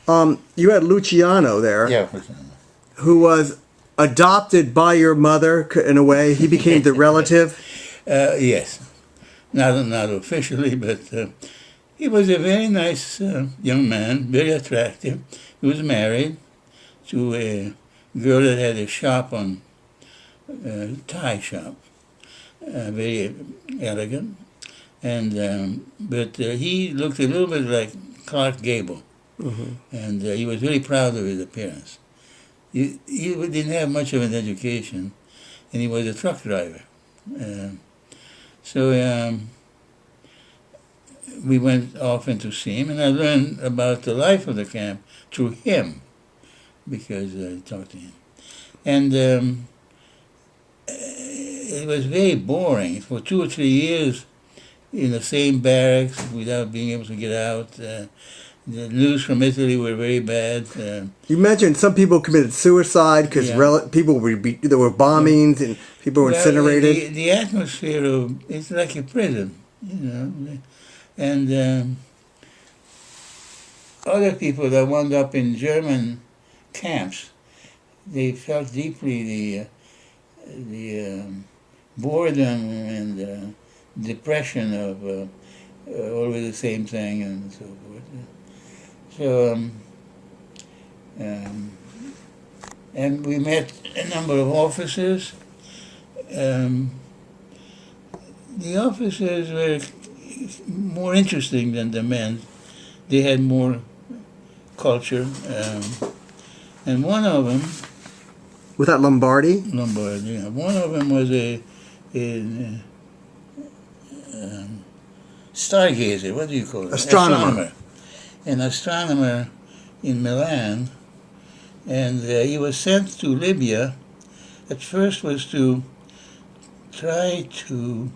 You had Luciano there, Yeah. who was adopted by your mother in a way. He became the relative. Yes. Not officially, but he was a very nice young man, very attractive. He was married to a girl that had a shop on tie shop, very elegant, and but he looked a little bit like Clark Gable, and he was very proud of his appearance. He didn't have much of an education, and he was a truck driver. So we went often to see him, and I learned about the life of the camp through him because I talked to him. And it was very boring for 2 or 3 years in the same barracks without being able to get out. The news from Italy were very bad. You mentioned some people committed suicide because Yeah. people there were bombings and people were incinerated. The atmosphere of it's like a prison, and other people that wound up in German camps, they felt deeply the boredom and depression of always the same thing and so forth. So, and we met a number of officers. The officers were more interesting than the men. They had more culture. And one of them, Was that Lombardi? Lombardi, one of them was a stargazer, what do you call it? Astronomer. An astronomer in Milan, and he was sent to Libya. At first was to try to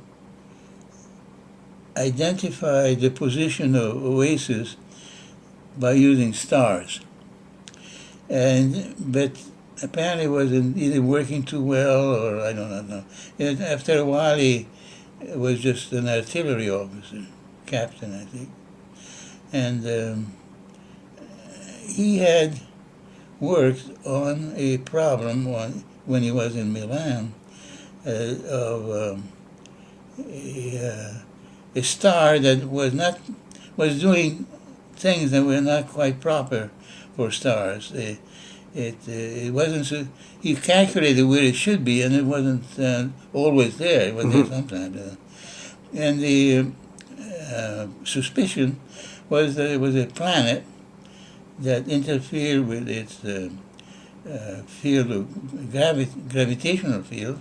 identify the position of oases by using stars, but apparently it wasn't either working too well or I don't know. And after a while, he was just an artillery officer, captain, I think. And he had worked on a problem when he was in Milan of a star that was doing things that were not quite proper for stars. It wasn't so. He calculated where it should be, and it wasn't always there. It was there sometimes. And the suspicion was that it was a planet that interfered with its field of gravitational field,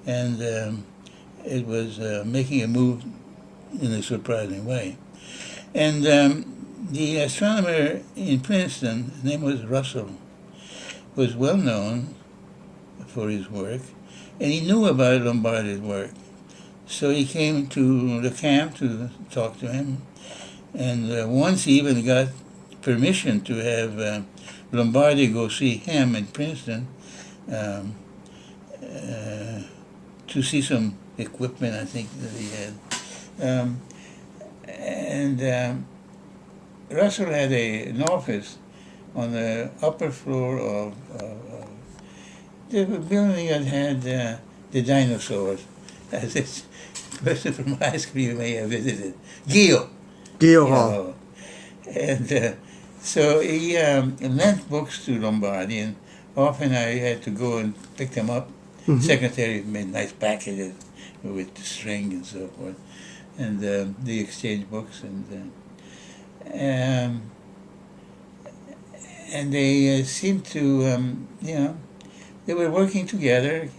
and it was making a move in a surprising way. And the astronomer in Princeton, his name was Russell, was well known for his work, and he knew about Lombardi's work. So he came to the camp to talk to him, and once he even got permission to have Lombardi go see him in Princeton to see some equipment, I think, that he had. And Russell had an office on the upper floor of the building that had the dinosaurs. As this person from high school you may have visited, Gil Hall. And so he lent books to Lombardi, and often I had to go and pick them up. Secretary made nice packages with the string and so forth, and they exchanged books, and they seemed to, they were working together.